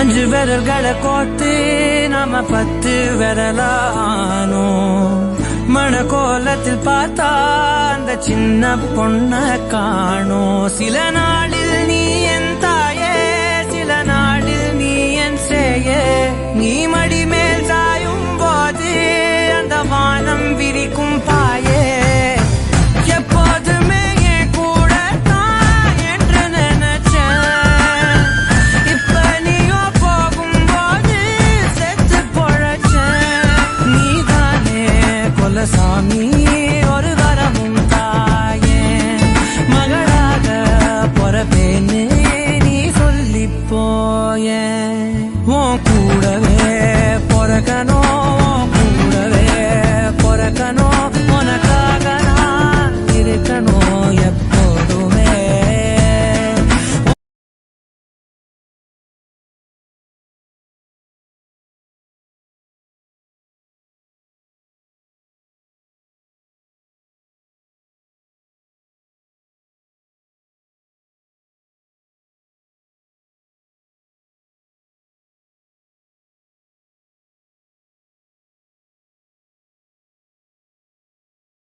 அஞ்சு விரல்களை கோத்து நாம 10 விரலானோ மணக்கோலத்தில் பார்த்தா அந்த சின்ன பொண்ண காணோம். சில நாளில் நீ என் தாயே, சில நாளில் நீ என் சேயே. நீ மடி மேல் சாயும் போது அந்த வானம் விரிக்கும் பாயே. எப்போதுமே என் கூட தான் என்று நினைச்சேன். இப்ப நீயோ போகும்போது செத்து பொழைச்சேன். நீதானே கொலசாமி, ஒரு வரமும் தாயே. மகளாக பொறப்பேன்னு நீ சொல்லி போய. உன் கூடவே பொறக்கணும், கூடவே பொறக்கணும். உனக்காக நான் இருக்கணும்.